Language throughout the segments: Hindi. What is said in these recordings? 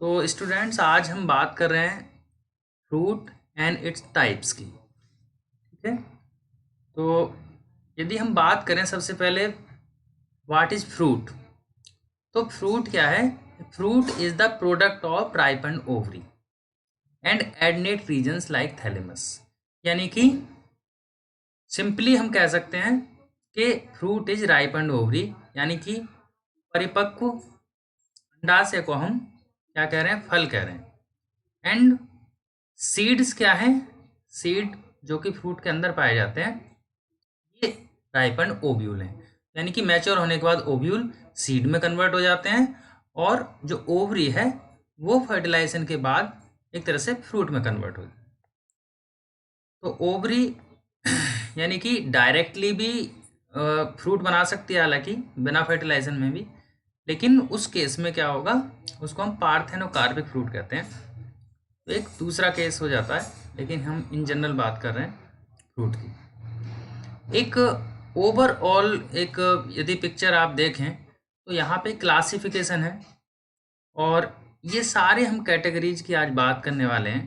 तो स्टूडेंट्स, आज हम बात कर रहे हैं फ्रूट एंड इट्स टाइप्स की। ठीक है। तो यदि हम बात करें सबसे पहले व्हाट इज फ्रूट, तो फ्रूट क्या है? Fruit is the product of ripened ovary and adnate regions like thalamus. यानी कि सिंपली हम कह सकते हैं कि फ्रूट इज राइपेंड ओवरी, यानी कि परिपक्व अंडाशय को हम क्या कह रहे हैं? फल कह रहे हैं। एंड सीड्स क्या है? सीड जो कि फ्रूट के अंदर पाए जाते हैं, ये राइपेंड ओव्यूल हैं। यानी कि मैच्योर होने के बाद ओव्यूल सीड में कन्वर्ट हो जाते हैं और जो ओवरी है वो फर्टिलाइजेशन के बाद एक तरह से फ्रूट में कन्वर्ट हो जाती है। तो ओवरी यानी कि डायरेक्टली भी फ्रूट बना सकती है, हालांकि बिना फर्टिलाइजेशन में भी, लेकिन उस केस में क्या होगा, उसको हम पार्थेनोकार्पिक फ्रूट कहते हैं। तो एक दूसरा केस हो जाता है, लेकिन हम इन जनरल बात कर रहे हैं फ्रूट की। एक ओवरऑल एक यदि पिक्चर आप देखें तो यहाँ पे क्लासिफिकेशन है, और ये सारे हम कैटेगरीज की आज बात करने वाले हैं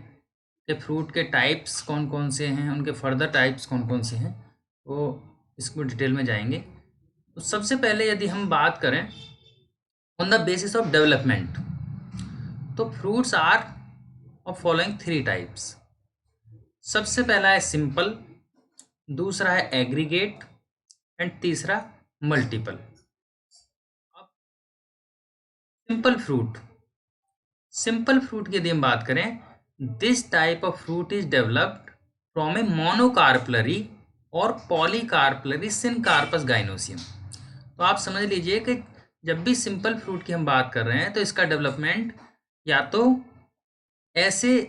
कि फ्रूट के टाइप्स कौन कौन से हैं, उनके फर्दर टाइप्स कौन कौन से हैं, तो इसको डिटेल में जाएंगे। तो सबसे पहले यदि हम बात करें on the basis of development, तो fruits are of following 3 types. सबसे पहला है सिंपल, दूसरा है एग्रीगेट एंड तीसरा मल्टीपल। अब सिंपल फ्रूट की यदि हम बात करें, this type of fruit is developed from a monocarpellary और पॉलीकार्पलरी सिनकार्पस गाइनोसियम। तो आप समझ लीजिए कि जब भी सिंपल फ्रूट की हम बात कर रहे हैं तो इसका डेवलपमेंट या तो ऐसे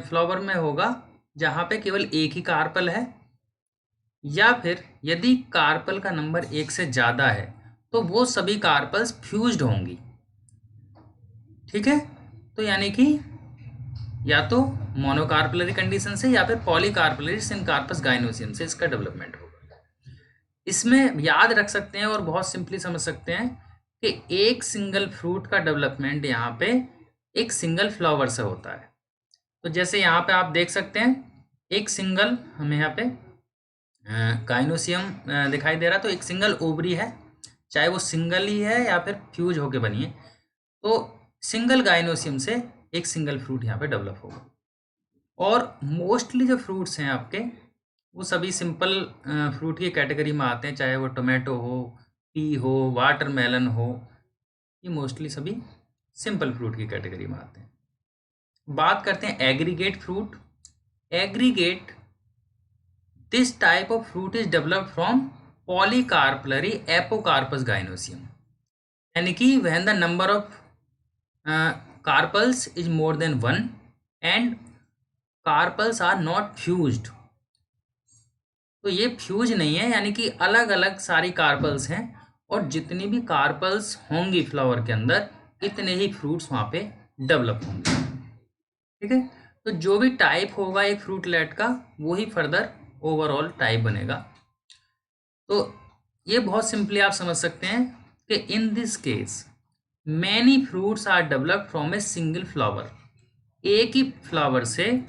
फ्लावर में होगा जहाँ पे केवल एक ही कार्पल है, या फिर यदि कार्पल का नंबर 1 से ज़्यादा है तो वो सभी कार्पल्स फ्यूज्ड होंगी। ठीक है। तो यानी कि या तो मोनोकार्पलरी कंडीशन से या फिर पॉलीकार्पलरी सिनकार्पस गाइनोसियम से इसका डेवलपमेंट होगा। इसमें याद रख सकते हैं और बहुत सिंपली समझ सकते हैं कि एक सिंगल फ्रूट का डेवलपमेंट यहाँ पे एक सिंगल फ्लावर से होता है। तो जैसे यहाँ पे आप देख सकते हैं, एक सिंगल हमें यहाँ पे गाइनोसियम दिखाई दे रहा, तो एक सिंगल ओवरी है, चाहे वो सिंगल ही है या फिर फ्यूज होके बनी है, तो सिंगल गाइनोसियम से एक सिंगल फ्रूट यहाँ पे डेवलप होगा। और मोस्टली जो फ्रूट्स हैं आपके, वो सभी सिंपल फ्रूट की कैटेगरी में आते हैं, चाहे वो टोमेटो हो, पी हो, वाटरमेलन हो, ये मोस्टली सभी सिंपल फ्रूट की कैटेगरी में आते हैं। बात करते हैं aggregate fruit. Aggregate, this type of fruit is developed from polycarpellary apocarpous gynoecium. यानी कि when the number of carpels is more than 1 and carpels are not fused. तो ये फ्यूज नहीं है, यानी कि अलग अलग सारी कार्पल्स हैं, और जितनी भी कार्पल्स होंगी फ्लावर के अंदर, इतने ही फ्रूट्स वहाँ पे डेवलप होंगे। ठीक है। तो जो भी टाइप होगा एक फ्रूटलेट का, वो ही फर्दर ओवरऑल टाइप बनेगा। तो ये बहुत सिंपली आप समझ सकते हैं कि in this case many fruits are developed from a single flower. एक ही फ्लावर से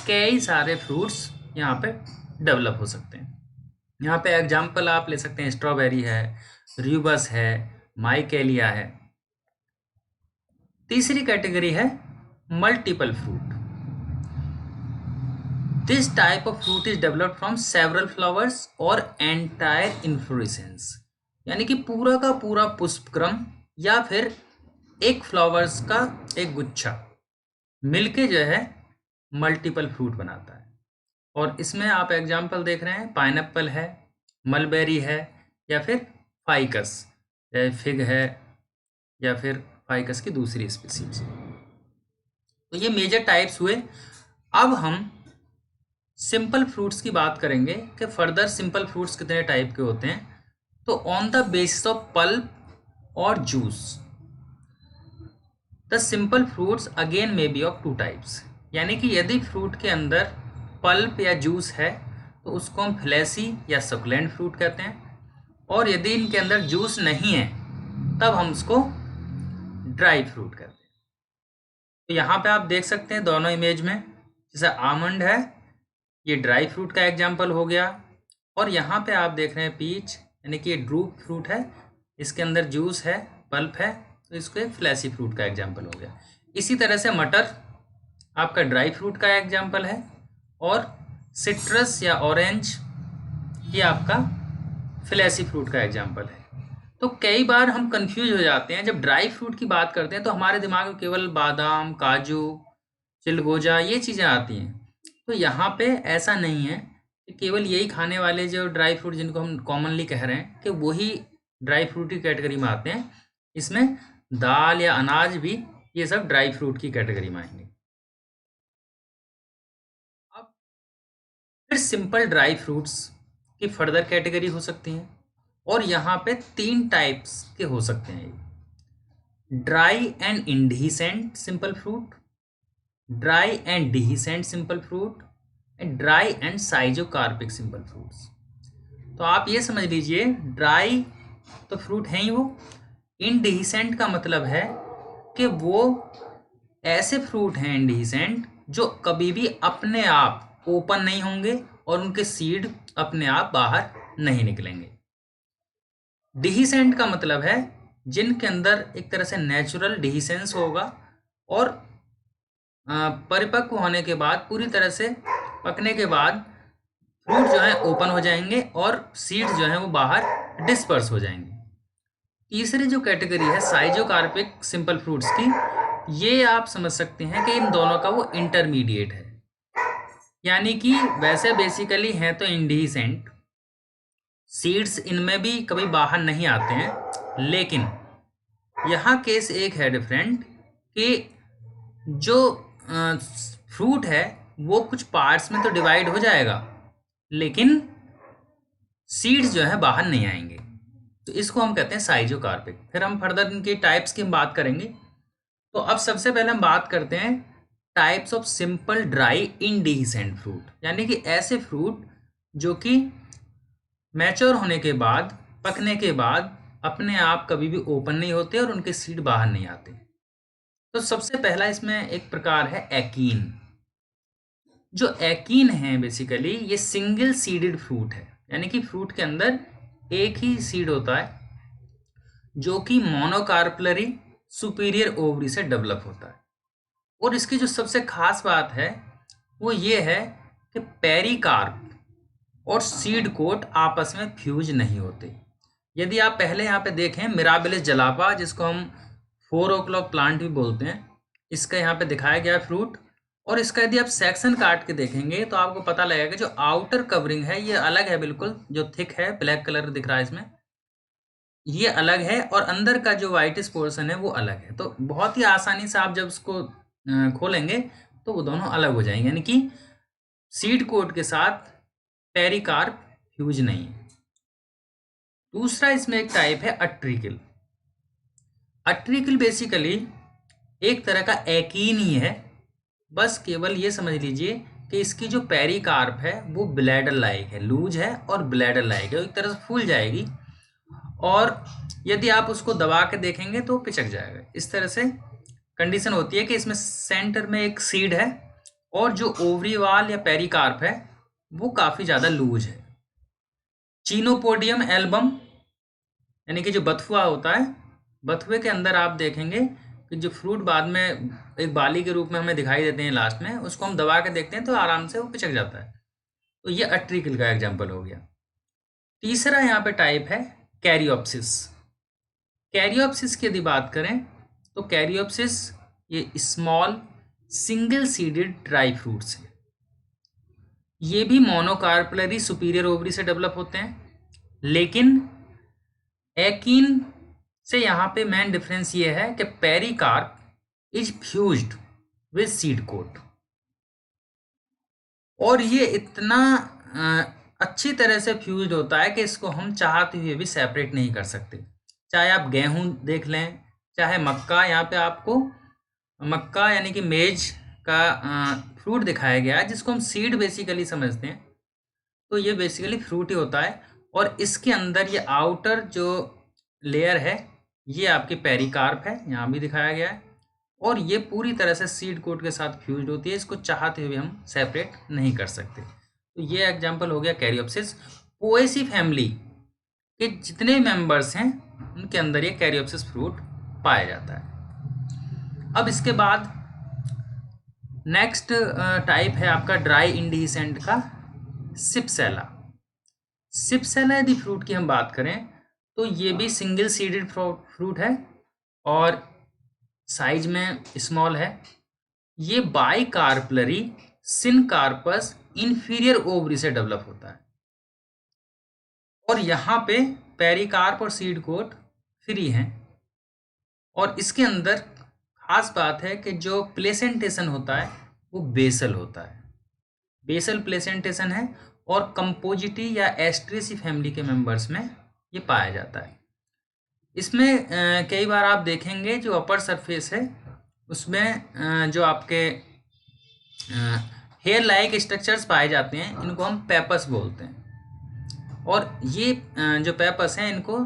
कई सारे फ्रूट्स यहाँ पे डेवलप हो सकते हैं। यहाँ पे एग्जाम्पल आप ले सकते हैं, स्ट्रॉबेरी है, रूबस है, माइकेलिया है। तीसरी कैटेगरी है multiple fruit. This type of fruit is developed from several flowers और एंटायर इन्फ्लोरेसेंस। यानी कि पूरा का पूरा पुष्पक्रम या फिर एक फ्लावर्स का एक गुच्छा मिलके जो है मल्टीपल फ्रूट बनाता है। और इसमें आप एग्जाम्पल देख रहे हैं, पाइनएप्पल है, मलबेरी है, या फिर फाइकस, चाहे फिग है या फिर फाइकस की दूसरी स्पीसीज। तो ये मेजर टाइप्स हुए। अब हम सिंपल फ्रूट्स की बात करेंगे कि फर्दर सिंपल फ्रूट्स कितने टाइप के होते हैं। तो on the basis of pulp और juice, the simple fruits again may be of 2 types. यानी कि यदि फ्रूट के अंदर पल्प या जूस है तो उसको हम फ्लैसी या सकुलेंट फ्रूट कहते हैं, और यदि इनके अंदर जूस नहीं है तब हम उसको ड्राई फ्रूट कहते हैं। तो यहाँ पे आप देख सकते हैं दोनों इमेज में, जैसे आमंड है, ये ड्राई फ्रूट का एग्जाम्पल हो गया, और यहाँ पे आप देख रहे हैं पीच, यानी कि ये ड्रूप फ्रूट है, इसके अंदर जूस है, पल्प है, तो इसको एक फ्लैशी फ्रूट का एग्जाम्पल हो गया। इसी तरह से मटर आपका ड्राई फ्रूट का एग्जाम्पल है, और सिट्रस या ऑरेंज ये आपका फ्लैशी फ्रूट का एग्जाम्पल है। तो कई बार हम कंफ्यूज हो जाते हैं, जब ड्राई फ्रूट की बात करते हैं तो हमारे दिमाग में केवल बादाम, काजू, चिलगोजा ये चीज़ें आती हैं। तो यहाँ पे ऐसा नहीं है कि केवल यही खाने वाले जो ड्राई फ्रूट जिनको हम कॉमनली कह रहे हैं कि वही ड्राई फ्रूट की कैटेगरी में आते हैं। इसमें दाल या अनाज भी ये सब ड्राई फ्रूट की कैटेगरी में आएंगे। अब फिर सिंपल ड्राई फ्रूट्स की फर्दर कैटेगरी हो सकती हैं, और यहाँ पे 3 टाइप्स के हो सकते हैं: dry and indehiscent simple fruit, dry and dehiscent simple fruit, and dry and schizocarpic simple fruits. तो आप ये समझ लीजिए, ड्राई तो फ्रूट है ही वो, इंडिसेंट का मतलब है कि वो ऐसे फ्रूट हैं इंडिसेंट जो कभी भी अपने आप ओपन नहीं होंगे और उनके सीड अपने आप बाहर नहीं निकलेंगे। डिहिसेंट का मतलब है जिनके अंदर एक तरह से नेचुरल डिहिसेंस होगा, और परिपक्व होने के बाद, पूरी तरह से पकने के बाद फ्रूट जो है ओपन हो जाएंगे और सीड्स जो है वो बाहर डिस्पर्स हो जाएंगे। तीसरी जो कैटेगरी है साइजोकार्पिक सिंपल फ्रूट्स की, ये आप समझ सकते हैं कि इन दोनों का वो इंटरमीडिएट है, यानी कि वैसे बेसिकली हैं तो इंडिसेंट, सीड्स इनमें भी कभी बाहर नहीं आते हैं, लेकिन यहाँ केस एक है डिफरेंट कि जो फ्रूट है वो कुछ पार्ट्स में तो डिवाइड हो जाएगा, लेकिन सीड्स जो है बाहर नहीं आएंगे। तो इसको हम कहते हैं साइजोकार्पिक। फिर हम फर्दर इनके टाइप्स की बात करेंगे। तो अब सबसे पहले हम बात करते हैं types of simple dry indecent fruit, यानी कि ऐसे फ्रूट जो कि मैच्योर होने के बाद, पकने के बाद अपने आप कभी भी ओपन नहीं होते और उनके सीड बाहर नहीं आते। तो सबसे पहला इसमें एक प्रकार है एकीन। जो एकीन है बेसिकली ये सिंगल सीडेड फ्रूट है, यानी कि फ्रूट के अंदर एक ही सीड होता है जो कि मोनोकार्पलरी सुपीरियर ओवरी से डेवलप होता है। और इसकी जो सबसे खास बात है वो ये है कि पेरिकार्प और सीड कोट आपस में फ्यूज नहीं होते। यदि आप पहले यहाँ पे देखें मिराबिलिस जलापा, जिसको हम 4 o'clock प्लांट भी बोलते हैं, इसका यहाँ पे दिखाया गया फ्रूट, और इसका यदि आप सेक्शन काट के देखेंगे तो आपको पता लगेगा कि जो आउटर कवरिंग है ये अलग है, बिल्कुल जो थिक है, ब्लैक कलर दिख रहा है इसमें, ये अलग है, और अंदर का जो वाइटिश पोर्शन है वो अलग है। तो बहुत ही आसानी से आप जब उसको खोलेंगे तो वो दोनों अलग हो जाएंगे, यानी कि सीड कोट के साथ पेरिकार्प फ्यूज नहीं है। दूसरा इसमें एक टाइप है अट्रिकल। अट्रिकल बेसिकली एक तरह का एकीन ही है, बस केवल ये समझ लीजिए कि इसकी जो पेरिकार्प है वो ब्लैडर लाइक है, लूज है और ब्लैडर लाइक है, एक तरह से फूल जाएगी, और यदि आप उसको दबा के देखेंगे तो पिचक जाएगा। इस तरह से कंडीशन होती है कि इसमें सेंटर में एक सीड है और जो ओवरी वाल या पेरिकार्प है वो काफ़ी ज़्यादा लूज है। चीनोपोडियम एल्बम, यानी कि जो बथुआ होता है, बथुए के अंदर आप देखेंगे कि जो फ्रूट बाद में एक बाली के रूप में हमें दिखाई देते हैं लास्ट में, उसको हम दबा के देखते हैं तो आराम से वो पिचक जाता है। तो ये अट्रिकल का एग्जाम्पल हो गया। तीसरा यहाँ पे टाइप है कैरियोप्सिस। कैरियोप्सिस की यदि बात करें तो कैरियोप्सिस ये small single seeded dry fruits हैं। ये भी मोनोकार्पलरी सुपीरियर ओवरी से डेवलप होते हैं, लेकिन एकीन से यहाँ पे मेन डिफरेंस ये है कि pericarp is fused with seed coat, और ये इतना अच्छी तरह से फ्यूज्ड होता है कि इसको हम चाहते हुए भी सेपरेट नहीं कर सकते। चाहे आप गेहूं देख लें, चाहे मक्का, यहाँ पे आपको मक्का यानी कि मेज का फ्रूट दिखाया गया है, जिसको हम सीड बेसिकली समझते हैं। तो ये बेसिकली फ्रूट ही होता है, और इसके अंदर ये आउटर जो लेयर है ये आपकी पेरिकार्प है, यहाँ भी दिखाया गया है, और ये पूरी तरह से सीड कोट के साथ फ्यूज्ड होती है, इसको चाहते हुए हम सेपरेट नहीं कर सकते। तो ये एग्जांपल हो गया कैरियोप्सिस। पोएसी फैमिली के जितने मेंबर्स हैं उनके अंदर ये कैरियोप्सिस फ्रूट पाया जाता है। अब इसके बाद नेक्स्ट टाइप है आपका ड्राई इंडिसेंट का सिप्सेला। सिप्सेला यदि फ्रूट की हम बात करें तो ये भी सिंगल सीडेड फ्रूट है और साइज में स्मॉल है। ये बाइकार्पलरी सिनकार्पस इंफीरियर ओवरी से डेवलप होता है और यहाँ पे पेरिकार्प और सीड कोट फ्री हैं। और इसके अंदर खास बात है कि जो प्लेसेंटेशन होता है वो बेसल होता है, बेसल प्लेसेंटेशन है और कंपोजिटी या एस्ट्रेसी फैमिली के मेंबर्स में ये पाया जाता है। इसमें कई बार आप देखेंगे जो अपर सरफेस है उसमें जो आपके हेयर लाइक स्ट्रक्चर्स पाए जाते हैं इनको हम पेपस बोलते हैं और ये जो पेपस हैं इनको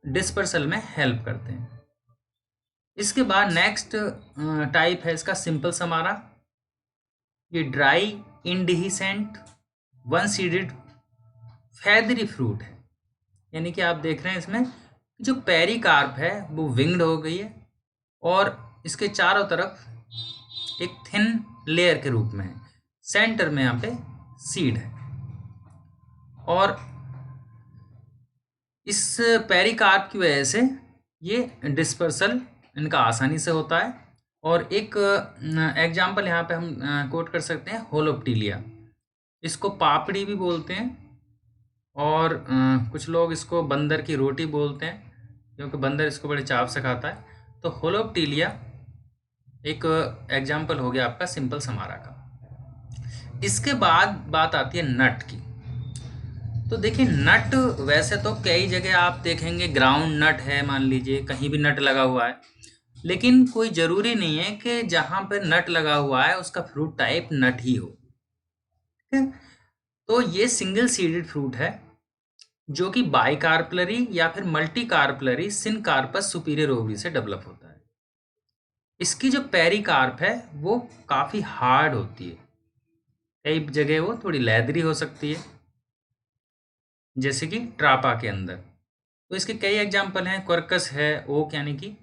डिस्पर्सल में हेल्प करते हैं। इसके बाद नेक्स्ट टाइप है इसका सिंपल समारा। ये dry indecent one seeded फैदरी fruit है, यानी कि आप देख रहे हैं इसमें जो पेरिकार्प है वो विंग्ड हो गई है और इसके चारों तरफ एक थिन लेयर के रूप में है, सेंटर में यहाँ पे सीड है। और इस पेरिकार्प की वजह से ये डिस्पर्सल इनका आसानी से होता है। और एक एग्जाम्पल यहाँ पे हम कोट कर सकते हैं होलोप्टीलिया, इसको पापड़ी भी बोलते हैं और कुछ लोग इसको बंदर की रोटी बोलते हैं क्योंकि बंदर इसको बड़े चाव से खाता है। तो होलोप्टीलिया एक एग्जाम्पल हो गया आपका सिंपल समारा का। इसके बाद बात आती है नट की। तो देखिए नट वैसे तो कई जगह आप देखेंगे ग्राउंड नट है, मान लीजिए कहीं भी नट लगा हुआ है, लेकिन कोई ज़रूरी नहीं है कि जहाँ पर नट लगा हुआ है उसका फ्रूट टाइप नट ही हो। ठीक है, तो ये सिंगल सीडेड फ्रूट है जो कि बाइकार्पलरी या फिर मल्टीकार्पलरी सिनकार्पस सुपीरियर ओवरी से डेवलप होता है। इसकी जो पेरिकार्प है वो काफ़ी हार्ड होती है, कई जगह वो थोड़ी लेदरी हो सकती है जैसे कि ट्रापा के अंदर। तो इसके कई एग्जाम्पल हैं, क्वर्कस है, ओक यानी कि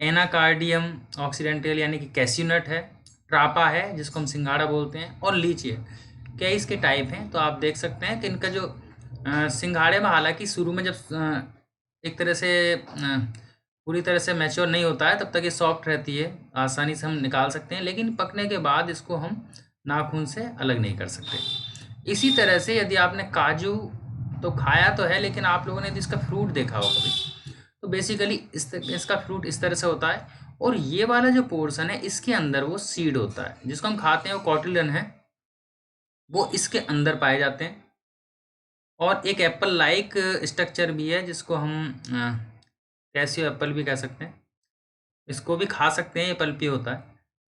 एनाकार्डियम ऑक्सीडेंटल यानी कि कैस्यूनट है, ट्रापा है जिसको हम सिंघाड़ा बोलते हैं, और लीची है। कई इसके टाइप हैं। तो आप देख सकते हैं कि इनका जो सिंघाड़े में हालांकि शुरू में जब एक तरह से पूरी तरह से मैच्योर नहीं होता है तब तक ये सॉफ्ट रहती है, आसानी से हम निकाल सकते हैं, लेकिन पकने के बाद इसको हम नाखून से अलग नहीं कर सकते। इसी तरह से यदि आपने काजू तो खाया तो है लेकिन आप लोगों ने यदि इसका फ्रूट देखा हो कभी, तो बेसिकली इसका फ्रूट इस तरह से होता है और ये वाला जो पोर्शन है इसके अंदर वो सीड होता है जिसको हम खाते हैं, वो कॉटिलन है, वो इसके अंदर पाए जाते हैं। और एक एप्पल लाइक स्ट्रक्चर भी है जिसको हम कैसियो एप्पल भी कह सकते हैं, इसको भी खा सकते हैं, ये पल्पी होता है,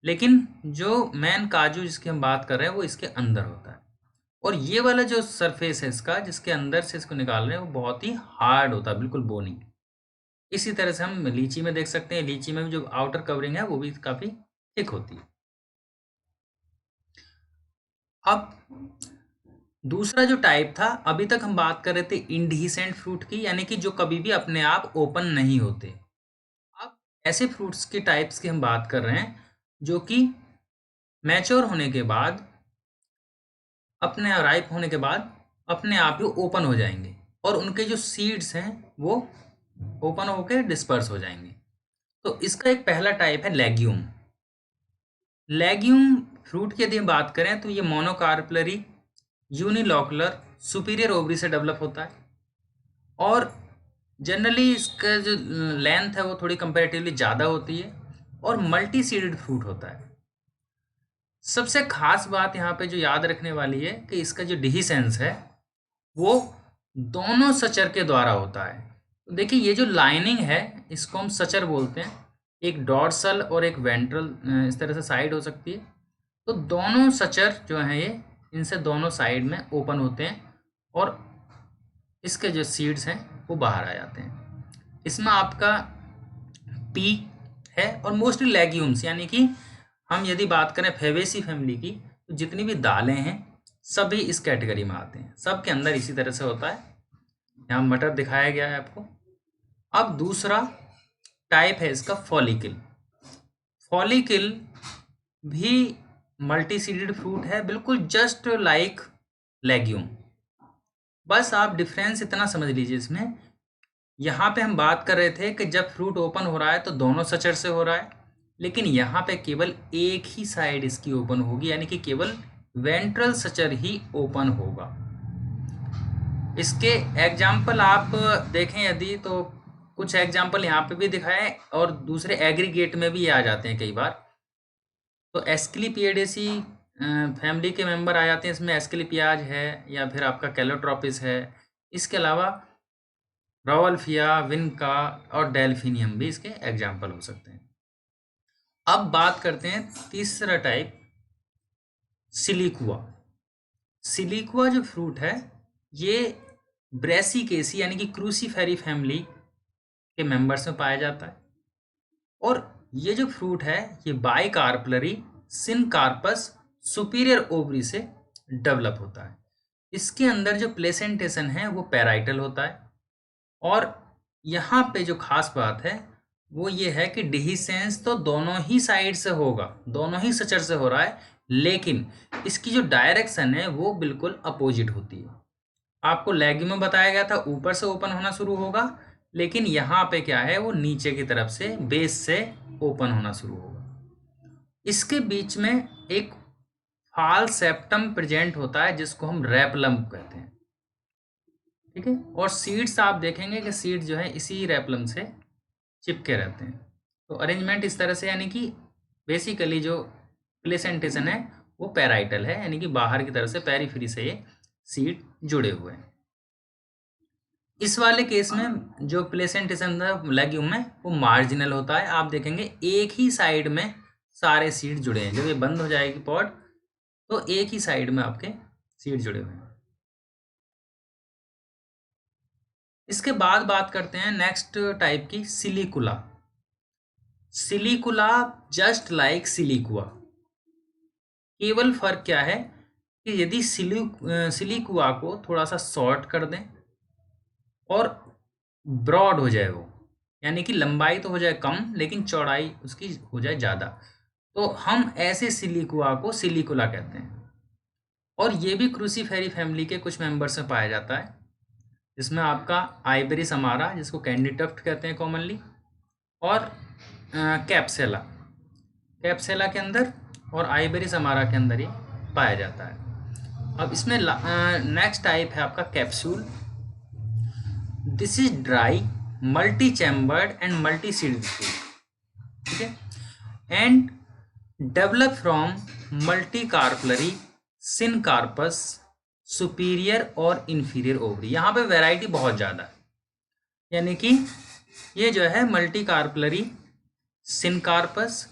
लेकिन जो मेन काजू जिसकी हम बात कर रहे हैं वो इसके अंदर होता है। और ये वाला जो सरफेस है इसका जिसके अंदर से इसको निकाल रहे हैं वो बहुत ही हार्ड होता है, बिल्कुल बोनी। इसी तरह से हम लीची में देख सकते हैं, लीची में भी जो आउटर कवरिंग है वो भी काफ़ी थिक होती है। अब दूसरा जो टाइप था, अभी तक हम बात कर रहे थे इंडिसेंट फ्रूट की, यानी कि जो कभी भी अपने आप ओपन नहीं होते। अब ऐसे फ्रूट्स के टाइप्स की हम बात कर रहे हैं जो कि मैच्योर होने के बाद, अपने राइप होने के बाद अपने आप ही ओपन हो जाएंगे और उनके जो सीड्स हैं वो ओपन होकर डिस्पर्स हो जाएंगे। तो इसका एक पहला टाइप है लेग्यूम। लेग्यूम फ्रूट की यदि हम बात करें तो ये मोनोकार्पलरी यूनिलॉकुलर सुपीरियर ओवरी से डेवलप होता है और जनरली इसका जो लेंथ है वो थोड़ी कंपैरेटिवली ज़्यादा होती है और मल्टी सीडेड फ्रूट होता है। सबसे खास बात यहाँ पे जो याद रखने वाली है कि इसका जो डिहिसेंस है वो दोनों सचर के द्वारा होता है। तो देखिए ये जो लाइनिंग है इसको हम सचर बोलते हैं, एक डॉर्सल और एक वेंट्रल इस तरह से साइड हो सकती है। तो दोनों सचर जो हैं ये इनसे दोनों साइड में ओपन होते हैं और इसके जो सीड्स हैं वो बाहर आ जाते हैं। इसमें आपका पी है और मोस्टली लेग्यूम्स, यानी कि हम यदि बात करें फेवेसी फैमिली की तो जितनी भी दालें हैं सभी इस कैटेगरी में आते हैं, सब के अंदर इसी तरह से होता है। यहाँ मटर दिखाया गया है आपको। अब दूसरा टाइप है इसका फॉलिकल। फॉलिकल भी मल्टीसीडेड फ्रूट है, बिल्कुल जस्ट लाइक लेग्यूम। बस आप डिफरेंस इतना समझ लीजिए इसमें, यहाँ पे हम बात कर रहे थे कि जब फ्रूट ओपन हो रहा है तो दोनों सचर से हो रहा है, लेकिन यहाँ पे केवल एक ही साइड इसकी ओपन होगी, यानी कि केवल वेंट्रल सचर ही ओपन होगा। इसके एग्जाम्पल आप देखें यदि तो कुछ एग्जाम्पल यहाँ पे भी दिखाए और दूसरे एग्रीगेट में भी आ जाते हैं कई बार। तो एस्क्लेपिएडेसी फैमिली के मेंबर आ जाते हैं इसमें, एस्क्लेपियाज है या फिर आपका कैलोट्रोपिस है। इसके अलावा रॉवल्फिया, विनका और डेल्फिनियम भी इसके एग्जाम्पल हो सकते हैं। अब बात करते हैं तीसरा टाइप, सिलिकुआ। सिलिकुआ जो फ्रूट है ये ब्रेसिकेसी यानी कि क्रूसीफेरी फैमिली के मेंबर्स में पाया जाता है और ये जो फ्रूट है ये बाइकार्पलरी सिनकार्पस सुपीरियर ओवरी से डेवलप होता है। इसके अंदर जो प्लेसेंटेशन है वो पैराइटल होता है और यहाँ पे जो खास बात है वो ये है कि डिहिसेंस तो दोनों ही साइड से होगा, दोनों ही सचर से हो रहा है, लेकिन इसकी जो डायरेक्शन है वो बिल्कुल अपोजिट होती है। आपको लेग्यूम में बताया गया था ऊपर से ओपन होना शुरू होगा, लेकिन यहाँ पे क्या है वो नीचे की तरफ से बेस से ओपन होना शुरू होगा। इसके बीच में एक फाल सेप्टम प्रेजेंट होता है जिसको हम रेपलम कहते हैं, ठीक है। और सीड्स आप देखेंगे कि सीड जो है इसी रेपलम से चिपके रहते हैं। तो अरेंजमेंट इस तरह से, यानी कि बेसिकली जो प्लेसेंटेशन है वो पैराइटल है, यानी कि बाहर की तरफ से पेरिफेरी से ये सीड जुड़े हुए हैं। इस वाले केस में जो प्लेसेंटेशन लेग्यूम में वो मार्जिनल होता है। आप देखेंगे एक ही साइड में सारे सीड जुड़े हैं। जब ये बंद हो जाएगी पॉड तो एक ही साइड में आपके सीड जुड़े हुए हैं। इसके बाद बात करते हैं नेक्स्ट टाइप की, सिलिकुला। सिलिकुला जस्ट लाइक सिलिकुआ, केवल फर्क क्या है कि यदि सिलिकुआ को थोड़ा सा शॉर्ट कर दें और ब्रॉड हो जाए वो, यानी कि लंबाई तो हो जाए कम लेकिन चौड़ाई उसकी हो जाए ज़्यादा, तो हम ऐसे सिलिकुआ को सिलिकुला कहते हैं। और ये भी क्रूसीफेरी फैमिली के कुछ मेंबर्स में पाया जाता है, जिसमें आपका आइबेरिस अमारा जिसको कैंडी टफ्ट कहते हैं कॉमनली, और कैप्सेला, कैप्सेला के अंदर और आइबेरिस अमारा के अंदर ये पाया जाता है। अब इसमें नेक्स्ट टाइप है आपका capsule. This is dry multi chambered and multi seeded fruit, ठीक है, and develop from multi carpellary syncarpous superior और इन्फीरियर ओवरी। यहाँ पे वैरायटी बहुत ज़्यादा है, यानी कि ये जो है मल्टी कार्पलरी सिनकार्पस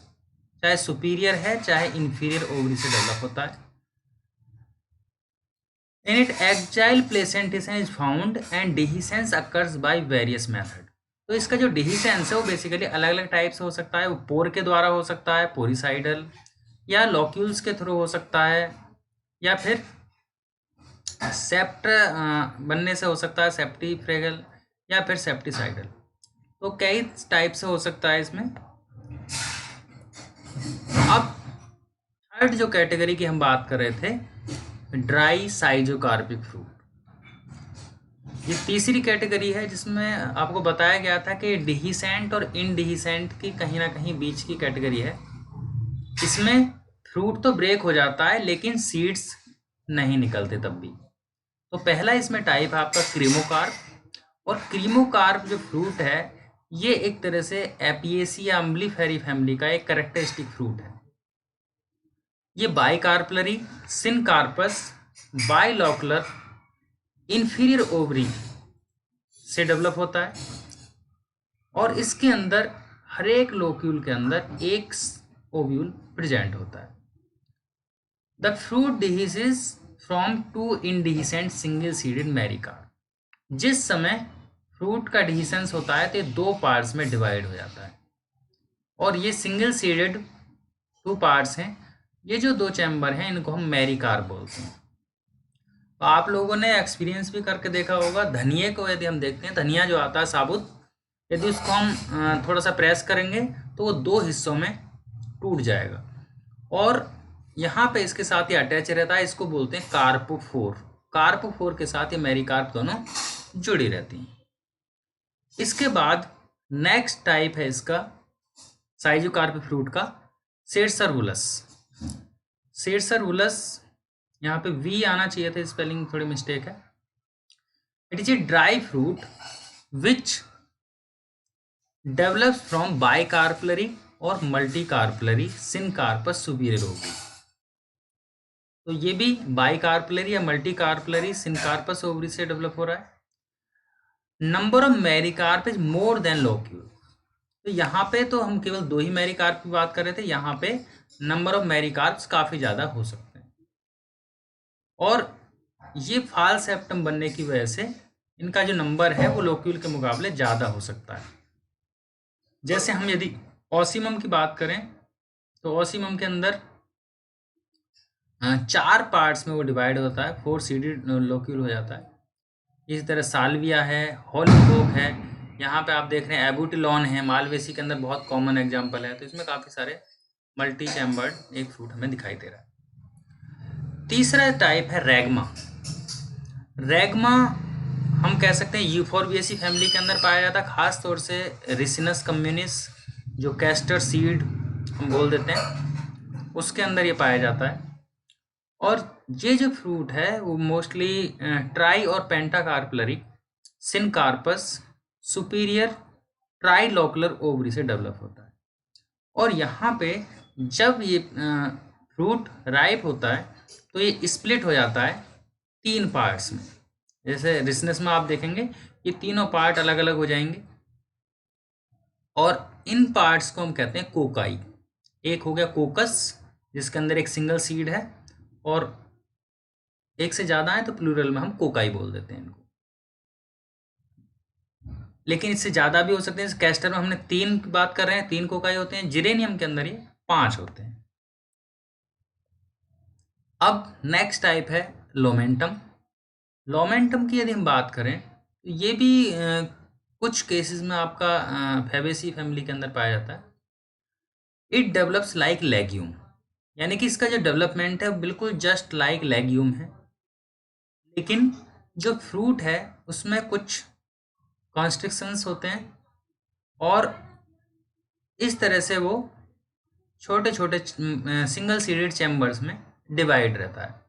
चाहे सुपीरियर है चाहे इन्फीरियर ओवरी से डेवलप होता है। In it axile placentation is found and dehiscence occurs by various method. तो इसका जो डिहिसेंस है वो बेसिकली अलग अलग टाइप से हो सकता है। वो पोर के द्वारा हो सकता है, पोरिसाइडल, या लॉक्यूल्स के थ्रू हो सकता है, या फिर सेप्ट बनने से हो सकता है, सेप्टिफ्रेगल, या फिर सेप्टिसाइडल। तो कई टाइप से हो सकता है इसमें। अब थर्ड जो कैटेगरी की हम बात कर रहे थे, ड्राई साइजोकार्पिक फ्रूट, ये तीसरी कैटेगरी है जिसमें आपको बताया गया था कि डिहिसेंट और इनडिहिसेंट की कहीं ना कहीं बीच की कैटेगरी है। इसमें फ्रूट तो ब्रेक हो जाता है लेकिन सीड्स नहीं निकलते तब भी। तो पहला इसमें टाइप है आपका क्रीमोकार्प, और क्रीमोकार्प जो फ्रूट है ये एक तरह से एपिएसी या अम्बलीफेरी फैमिली का एक कैरेक्टरिस्टिक फ्रूट है। ये बाइकार्पलरी सिनकार्पस बाइलॉकुलर इन्फीरियर ओवरी से डेवलप होता है और इसके अंदर हर एक लोक्यूल के अंदर एक ओव्यूल प्रेजेंट होता है। The fruit dehisces from to indehiscent single seeded mericarp. जिस समय फ्रूट का डिहिसेंस होता है तो ये दो पार्ट्स में डिवाइड हो जाता है। और ये सिंगल सीडेड 2 पार्ट्स हैं। ये जो 2 चैम्बर हैं इनको हम मेरिकार्प बोलते हैं। तो आप लोगों ने एक्सपीरियंस भी करके देखा होगा, धनिए को यदि हम देखते हैं, धनिया जो आता है साबुत, यदि उसको हम थोड़ा सा प्रेस करेंगे तो वो 2 हिस्सों में टूट जाएगा। और यहाँ पे इसके साथ ही अटैच रहता है, इसको बोलते हैं कार्पोफोर। कार्पोफोर के साथ ये मेरिकार्प दोनों जुड़ी रहती हैं। इसके बाद नेक्स्ट टाइप है इसका साइजोकार्प फ्रूट का सेड्सरवुलस। सेड्सरवुलस, यहाँ पे वी आना चाहिए था, स्पेलिंग थोड़ी मिस्टेक है। It is a dry fruit which develops from bicarpellary और मल्टीकार्पलरी सिनकार्पस सुपीरियर ओवरी। तो ये भी बाइकार्पलरी या मल्टीकार्पलरी सिनकार्पस ओवरी से डेवलप हो रहा है। Number of mericarp is more than locule. तो यहाँ पे तो हम केवल 2 ही मेरिकार्प की बात कर रहे थे, यहाँ पे नंबर ऑफ मेरिकार्प्स काफ़ी ज़्यादा हो सकते हैं। और ये फाल सेप्टम बनने की वजह से इनका जो नंबर है वो लोक्यूल के मुकाबले ज़्यादा हो सकता है। जैसे हम यदि ऑसिमम की बात करें तो ऑसिमम के अंदर 4 पार्ट्स में वो डिवाइड होता है, 4 सीडेड लोक्यूल हो जाता है। इसी तरह साल्विया है, हॉलीबोक है, यहाँ पे आप देख रहे हैं एबुटिलॉन है, मालवेसी के अंदर बहुत कॉमन एग्जाम्पल है। तो इसमें काफ़ी सारे मल्टी चैम्बर्ड एक फ्रूट हमें दिखाई दे रहा है। तीसरा टाइप है रैग्मा। रैग्मा हम कह सकते हैं यूफोर्बिएसी फैमिली के अंदर पाया जाता है, खास तौर से रिसिनस कम्युनिस जो कैस्टर सीड हम बोल देते हैं, उसके अंदर ये पाया जाता है। और ये जो फ्रूट है वो मोस्टली ट्राई और पेंटाकार्पलरी सिनकार्पस सुपीरियर ट्राइलोकुलर ओवरी से डेवलप होता है। और यहाँ पे जब ये फ्रूट राइप होता है तो ये स्प्लिट हो जाता है 3 पार्ट्स में। जैसे रिसनेस में आप देखेंगे ये तीनों पार्ट अलग अलग हो जाएंगे और इन पार्ट्स को हम कहते हैं कोकाई। एक हो गया कोकस जिसके अंदर एक सिंगल सीड है, और एक से ज़्यादा है तो प्लूरल में हम कोकाई बोल देते हैं इनको। लेकिन इससे ज़्यादा भी हो सकते हैं। कैस्टर में हमने 3 की बात कर रहे हैं, 3 कोकाई होते हैं। जिरेनियम के अंदर ये 5 होते हैं। अब नेक्स्ट टाइप है लोमेंटम। लोमेंटम की यदि हम बात करें तो ये भी कुछ केसेस में आपका फेबेसी फैमिली के अंदर पाया जाता है। इट डेवलप्स लाइक लेग्यूम, यानी कि इसका जो डेवलपमेंट है बिल्कुल जस्ट लाइक लेग्यूम है, लेकिन जो फ्रूट है उसमें कुछ कॉन्स्ट्रिक्शंस होते हैं और इस तरह से वो छोटे छोटे सिंगल सीडेड चैम्बर्स में डिवाइड रहता है।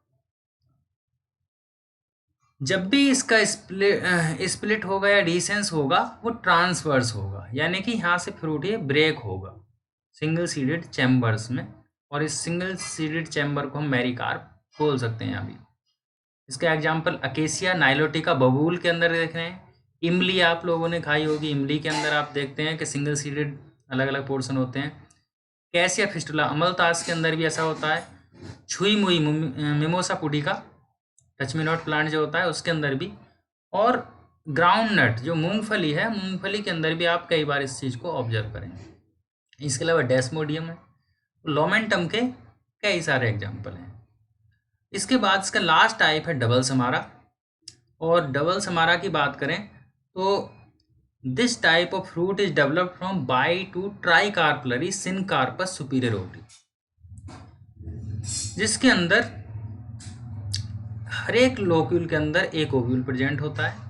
जब भी इसका स्प्लिट होगा या डिसेंस होगा वो ट्रांसवर्स होगा, यानी कि यहाँ से फ्रूट ये ब्रेक होगा सिंगल सीडेड चैम्बर्स में, और इस सिंगल सीडेड चैम्बर को हम मेरिकार्प बोल सकते हैं। अभी इसका एग्जांपल अकेसिया नाइलोटिका बबूल के अंदर देख रहे हैं। इमली आप लोगों ने खाई होगी, इमली के अंदर आप देखते हैं कि सिंगल सीडेड अलग अलग पोर्शन होते हैं। कैसिया फिस्टुला अमलतास के अंदर भी ऐसा होता है। छुई मुई mimosa pudica touch me not plant जो होता है उसके अंदर भी, और ग्राउंड नट जो मूंगफली है, मूंगफली के अंदर भी आप कई बार इस चीज़ को ऑब्जर्व करेंगे। इसके अलावा डेस्मोडियम है। लोमेंटम के कई सारे एग्जाम्पल हैं। इसके बाद इसका लास्ट टाइप है डबल समारा। और डबल समारा की बात करें तो this type of fruit is developed from by two ट्राइकार्पलरी syncarpous superior ovary, जिसके अंदर हर एक लोक्यूल के अंदर एक ओव्यूल प्रेजेंट होता है।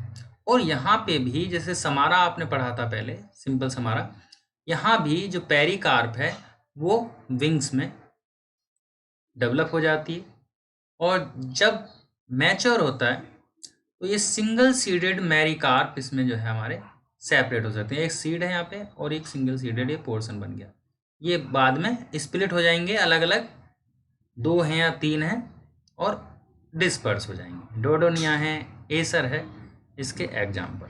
और यहाँ पे भी जैसे समारा आपने पढ़ा था पहले, सिंपल समारा, यहाँ भी जो पेरिकार्प है वो विंग्स में डेवलप हो जाती है। और जब मैच्योर होता है तो ये सिंगल सीडेड मेरिकार्प इसमें जो है हमारे सेपरेट हो सकते हैं। एक सीड है यहाँ पे और एक सिंगल सीडेड ये पोर्शन बन गया। ये बाद में स्प्लिट हो जाएंगे, अलग अलग 2 हैं या 3 हैं और डिस्पर्स हो जाएंगे। डोडोनिया है, एसर है इसके एग्जाम्पल।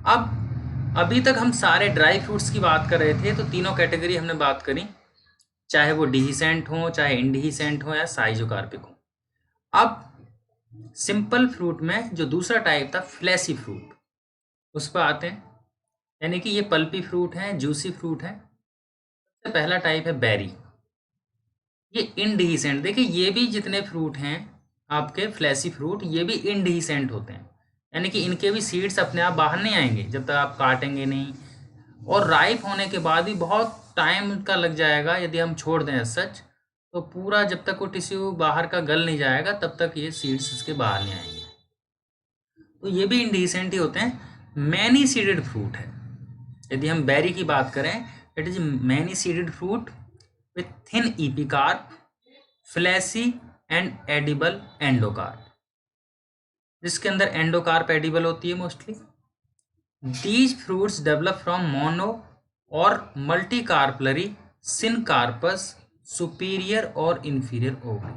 अब अभी तक हम सारे ड्राई फ्रूट्स की बात कर रहे थे, तो तीनों कैटेगरी हमने बात करी, चाहे वो डिहिसेंट हो, चाहे इंडिहिसेंट हो या साइजोकार्पिक हो। अब सिंपल फ्रूट में जो दूसरा टाइप था फ्लैसी फ्रूट, उस पर आते हैं। यानी कि ये पल्पी फ्रूट हैं, जूसी फ्रूट हैं। सबसे पहला टाइप है बेरी। ये इनडिसेंट, देखिए ये भी जितने फ्रूट हैं आपके फ्लैशी फ्रूट, ये भी इनडिसेंट होते हैं, यानी कि इनके भी सीड्स अपने आप बाहर नहीं आएंगे जब तक आप काटेंगे नहीं। और राइप होने के बाद भी बहुत टाइम का लग जाएगा यदि हम छोड़ दें सच, तो पूरा जब तक वो टिश्यू बाहर का गल नहीं जाएगा तब तक ये सीड्स इसके बाहर नहीं आएंगे। तो ये भी इंडिसेंट ही होते हैं। मैनी सीडेड फ्रूट है। यदि हम बेरी की बात करें, it is many seeded fruit with thin epicarp, fleshy and edible endocarp, जिसके अंदर एंडोकार्प एडिबल होती है mostly. These fruits develop from mono और मल्टीकार्पलरी सिनकार्पस सुपीरियर और इंफीरियर ओवरी।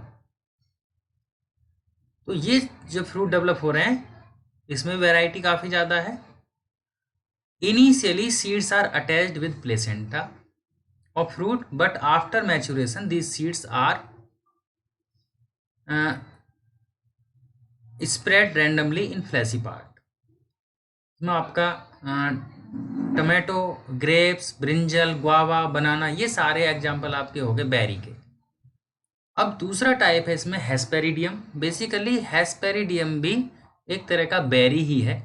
तो ये जो फ्रूट डेवलप हो रहे हैं इसमें वैरायटी काफ़ी ज़्यादा है। Initially seeds are attached with placenta of fruit, but after maturation these seeds are spread randomly in fleshy part। इसमें आपका टमाटो, ग्रेप्स, ब्रिंजल, गुआवा, बनाना, ये सारे एग्जाम्पल आपके हो गए बेरी के। अब दूसरा टाइप है इसमें हेस्पेरिडियम। बेसिकली हेस्पेरिडियम भी एक तरह का बेरी ही है,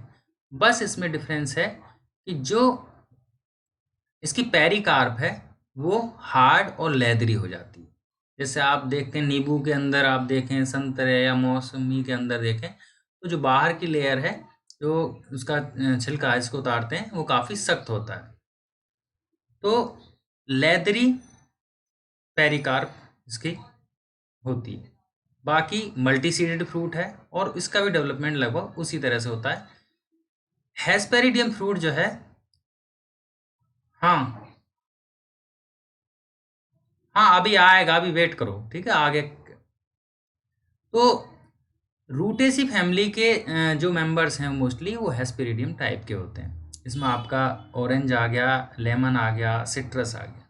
बस इसमें डिफरेंस है कि जो इसकी पेरिकार्प है वो हार्ड और लेदरी हो जाती है। जैसे आप देखते हैं नींबू के अंदर, आप देखें संतरे या मौसमी के अंदर देखें, तो जो बाहर की लेयर है, जो उसका छिलका है, इसको उतारते हैं, वो काफ़ी सख्त होता है। तो लेदरी पेरिकार्प इसकी होती है। बाकी मल्टी सीडेड फ्रूट है और इसका भी डेवलपमेंट लगभग उसी तरह से होता है। हेस्पेरिडियम फ्रूट जो है, हाँ हाँ अभी आएगा, अभी वेट करो, ठीक है आगे। तो रूटेसी फैमिली के जो मेंबर्स हैं मोस्टली वो हेस्पेरिडियम टाइप के होते हैं। इसमें आपका ऑरेंज आ गया, लेमन आ गया, सिट्रस आ गया।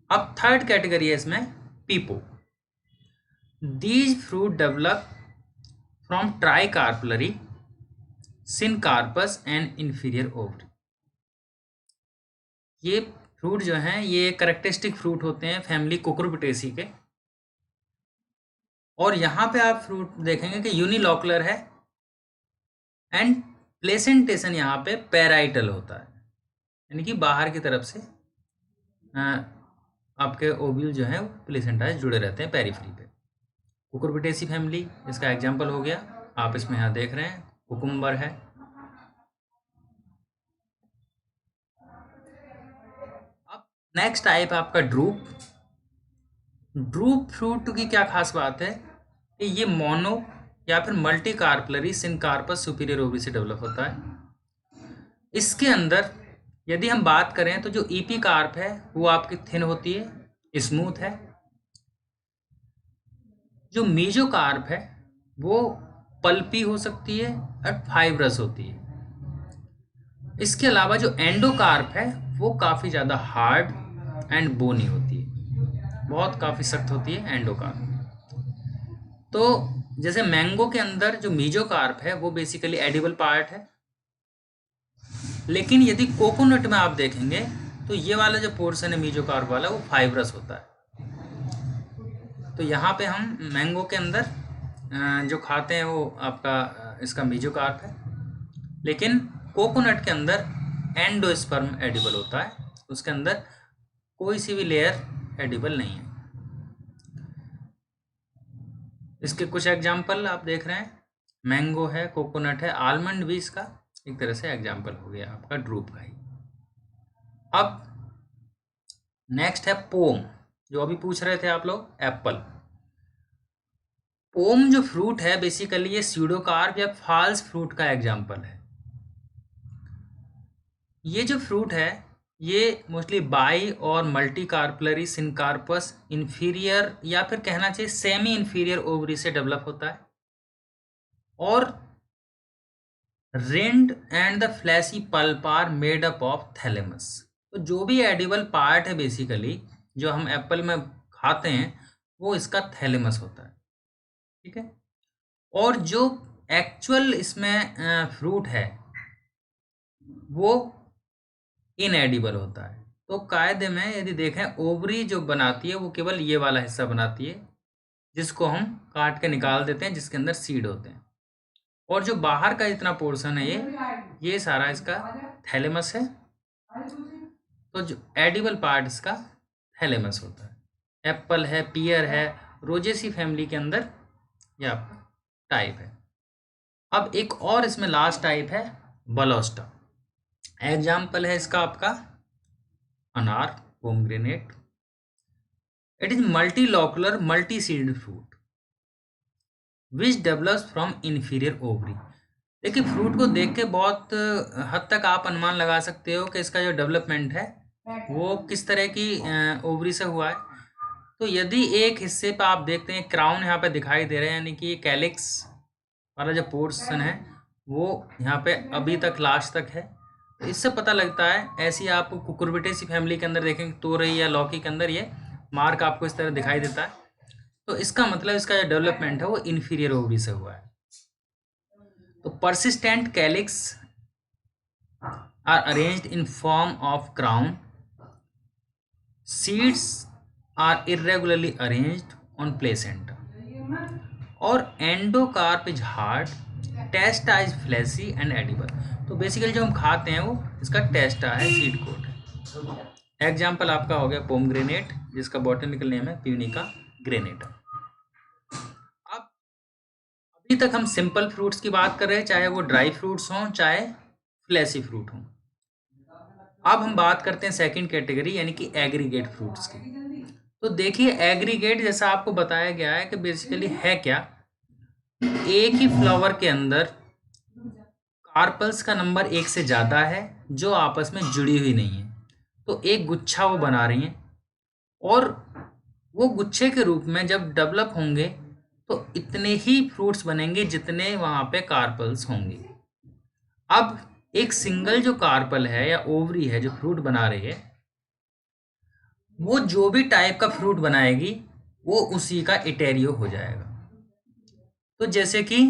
अब थर्ड कैटेगरी है इसमें pepo. These fruit develop from tricarpellary syncarpous and inferior ovary. ये फ्रूट जो हैं ये करेक्टरिस्टिक फ्रूट होते हैं फैमिली कुकुरबिटेसी के। और यहाँ पे आप फ्रूट देखेंगे कि यूनिलॉकुलर है एंड प्लेसेंटेशन यहाँ पे पैराइटल होता है, यानी कि बाहर की तरफ से आपके ओव्यूल जो है वो प्लेसेंटा जुड़े रहते हैं पेरिफेरी पे। कुकुरबिटेसी फैमिली इसका एग्जांपल हो गया, आप इसमें यहाँ देख रहे हैं कुकुम्बर है। अब नेक्स्ट टाइप आपका ड्रूप। ड्रूप फ्रूट की क्या खास बात है कि ये मोनो या फिर multi carpellary syncarpous superior ovary से डेवलप होता है। इसके अंदर यदि हम बात करें तो जो ईपी कार्प है वो आपकी थिन होती है, स्मूथ है। जो मीजो कार्प है वो पल्पी हो सकती है और फाइब्रस होती है। इसके अलावा जो एंडोकार्प है वो काफ़ी ज़्यादा हार्ड एंड बोनी होती है, बहुत काफ़ी सख्त होती है एंडोकार्प। तो जैसे मैंगो के अंदर जो मीजो कार्प है वो बेसिकली एडिबल पार्ट है, लेकिन यदि कोकोनट में आप देखेंगे तो ये वाला जो पोर्शन है मीजो कार्प वाला वो फाइब्रस होता है। तो यहाँ पे हम मैंगो के अंदर जो खाते हैं वो आपका इसका मीजो कार्प है, लेकिन कोकोनट के अंदर एंडोस्पर्म एडिबल होता है, उसके अंदर कोई सी भी लेयर एडिबल नहीं है। इसके कुछ एग्जाम्पल आप देख रहे हैं, मैंगो है, कोकोनट है, आलमंड भी इसका एक तरह से एग्जाम्पल हो गया आपका ड्रूप का ही। अब नेक्स्ट है पोम, जो अभी पूछ रहे थे आप लोग, एप्पल। पोम जो फ्रूट है बेसिकली ये स्यूडोकार्प या फॉल्स फ्रूट का एग्जाम्पल है। ये जो फ्रूट है ये मोस्टली बाई और मल्टी कार्पलरी सिनकार्पस इंफीरियर या फिर कहना चाहिए सेमी इंफीरियर ओवरी से डेवलप होता है। और rind and the fleshy pulp are made up of thalamus. तो जो भी एडिबल पार्ट है बेसिकली जो हम एप्पल में खाते हैं वो इसका थैलेमस होता है, ठीक है। और जो एक्चुअल इसमें फ्रूट है वो इनएडिबल होता है। तो कायदे में यदि देखें, ओवरी जो बनाती है वो केवल ये वाला हिस्सा बनाती है जिसको हम काट के निकाल देते हैं, जिसके अंदर सीड होते हैं। और जो बाहर का जितना पोर्शन है ये सारा इसका थैलेमस है। तो जो एडिबल पार्ट इसका थैलेमस होता है। एप्पल है, पियर है, रोजेसी फैमिली के अंदर या टाइप है। अब एक और इसमें लास्ट टाइप है बलोस्टा। एग्जाम्पल है इसका आपका अनार, pomegranate. It is multilocular multi seeded fruit which develops from inferior ovary. देखिए, फ्रूट को देख के बहुत हद तक आप अनुमान लगा सकते हो कि इसका जो डेवलपमेंट है वो किस तरह की ओवरी से हुआ है। तो यदि एक हिस्से पर आप देखते हैं क्राउन यहाँ पे दिखाई दे रहा है, यानी कि कैलिक्स वाला जो पोर्शन है वो यहाँ पे अभी तक लास्ट तक है। तो इससे पता लगता है, ऐसी आप कुकुरबिटेसी फैमिली के अंदर देखेंगे तोरई या लौकी के अंदर ये मार्क आपको इस तरह दिखाई देता है। तो इसका मतलब इसका जो डेवलपमेंट है वो इन्फीरियर ओवरी से हुआ है। तो persistent calyx are arranged in form of crown. Seeds are irregularly arranged on placenta. और endocarp is hard, testa is fleshy and edible. तो बेसिकली जो हम खाते हैं वो इसका टेस्टा है, सीड कोट है। एग्जाम्पल आपका हो गया पोमग्रेनेट, जिसका बॉटनिकल नेम है प्यूनिका ग्रेनेटा। अब अभी तक हम सिंपल फ्रूट्स की बात कर रहे हैं, चाहे वो ड्राई फ्रूट्स हों चाहे फ्लैशी फ्रूट हों। अब हम बात करते हैं सेकंड कैटेगरी यानी कि एग्रीगेट फ्रूट्स की। तो देखिए, एग्रीगेट जैसा आपको बताया गया है कि बेसिकली है क्या, एक ही फ्लावर के अंदर कार्पल्स का नंबर एक से ज़्यादा है जो आपस में जुड़ी हुई नहीं है। तो एक गुच्छा वो बना रही हैं और वो गुच्छे के रूप में जब डेवलप होंगे तो इतने ही फ्रूट्स बनेंगे जितने वहाँ पे कार्पल्स होंगे। अब एक सिंगल जो कार्पल है या ओवरी है जो फ्रूट बना रही है, वो जो भी टाइप का फ्रूट बनाएगी वो उसी का इटेरियो हो जाएगा। तो जैसे कि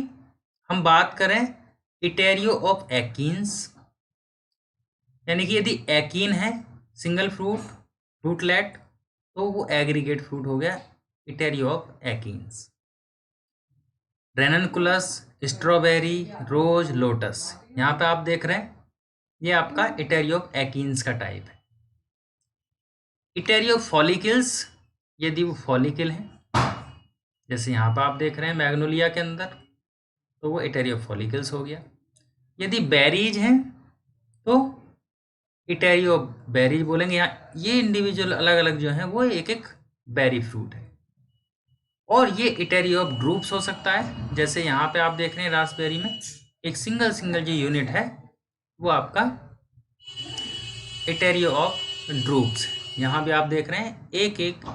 हम बात करें इटेरियो ऑफ एकीन्स, यानी कि यदि एकीन है सिंगल फ्रूटलेट, तो वो एग्रीगेट फ्रूट हो गया, इटेरियो ऑफ एकीन्स। रेननकुलस, स्ट्रॉबेरी, रोज, लोटस, यहाँ पे आप देख रहे हैं ये आपका इटेरियो ऑफ एकीन्स का टाइप है। इटेरियो फॉलिकल्स, यदि वो फॉलिकल है, जैसे यहाँ पर आप देख रहे हैं मैग्नोलिया के अंदर, तो वो इटेरियो फॉलिकल्स हो गया। यदि बेरीज हैं तो इटेरियो बेरीज बोलेंगे। यहाँ ये इंडिविजुअल अलग अलग जो हैं वो एक एक बेरी फ्रूट है। और ये इटेरियो ऑफ ड्रूप्स हो सकता है, जैसे यहाँ पे आप देख रहे हैं रास्पबेरी में एक सिंगल जो यूनिट है वो आपका इटेरियो ऑफ ड्रूप्स। यहाँ भी आप देख रहे हैं एक एक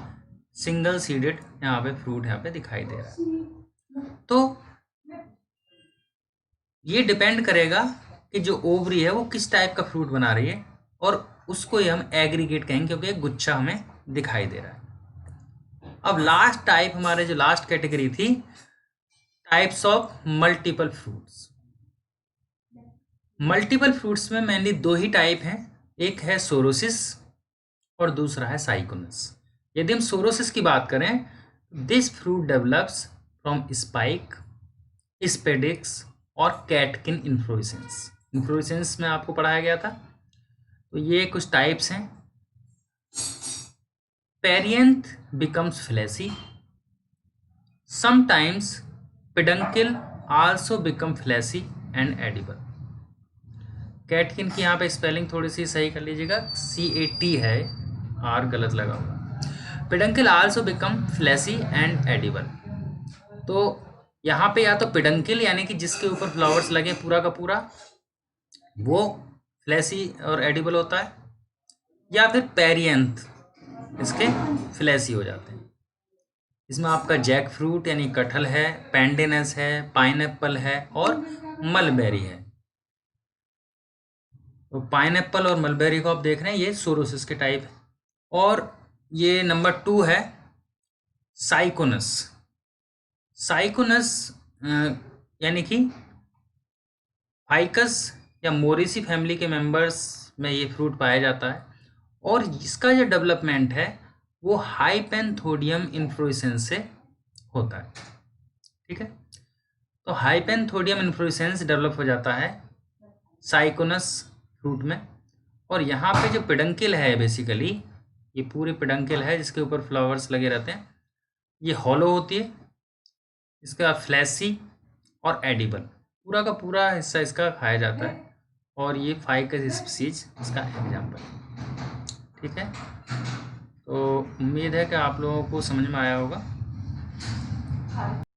सिंगल सीडेड यहाँ पे फ्रूट यहाँ पे दिखाई दे रहा है। तो ये डिपेंड करेगा कि जो ओवरी है वो किस टाइप का फ्रूट बना रही है, और उसको ही हम एग्रीगेट कहेंगे क्योंकि एक गुच्छा हमें दिखाई दे रहा है। अब लास्ट टाइप, हमारे जो लास्ट कैटेगरी थी, types of multiple fruits. Multiple fruits में मेनली दो ही टाइप हैं, एक है सोरोसिस और दूसरा है साइकोनस। यदि हम सोरोसिस की बात करें, this fruit develops from spike, spadix और कैटकिन इन्फ्लोरेसेंस। इन्फ्लोरेसेंस में आपको पढ़ाया गया था। तो ये कुछ टाइप्स हैं। Perianth becomes fleshy. Sometimes peduncle also become fleshy and edible. Catkin की यहाँ पे स्पेलिंग थोड़ी सी सही कर लीजिएगा, CAT है, R गलत लगा हुआ। Peduncle also become fleshy and edible. तो यहाँ पे या तो पेडंकल यानी कि जिसके ऊपर फ्लावर्स लगे पूरा का पूरा वो फ्लैसी और एडिबल होता है, या फिर पेरियंथ इसके फ्लैसी हो जाते हैं। इसमें आपका जैक फ्रूट यानी कटहल है, पैंडेनस है, पाइनएप्पल है और मलबेरी है। तो पाइनएप्पल और मलबेरी को आप देख रहे हैं, ये सोरोसिस के टाइप है। और ये नंबर 2 है साइकोनस। साइकोनस यानी कि फाइकस या मोरेसी फैमिली के मेंबर्स में ये फ्रूट पाया जाता है और इसका जो डेवलपमेंट है वो हाइपेंथोडियम इन्फ्लोरेसेंस से होता है। ठीक है, तो हाइपेंथोडियम इन्फ्लोरेसेंस डेवलप हो जाता है साइकोनस फ्रूट में। और यहाँ पे जो पेडंकिल है बेसिकली ये पूरे पेडंकिल है जिसके ऊपर फ्लावर्स लगे रहते हैं, ये हॉलो होती है, इसका फ्लैशी और एडिबल, पूरा का पूरा हिस्सा इसका खाया जाता है और ये फाइकस स्पीसीज इसका एग्जाम्पल है। ठीक है, तो उम्मीद है कि आप लोगों को समझ में आया होगा।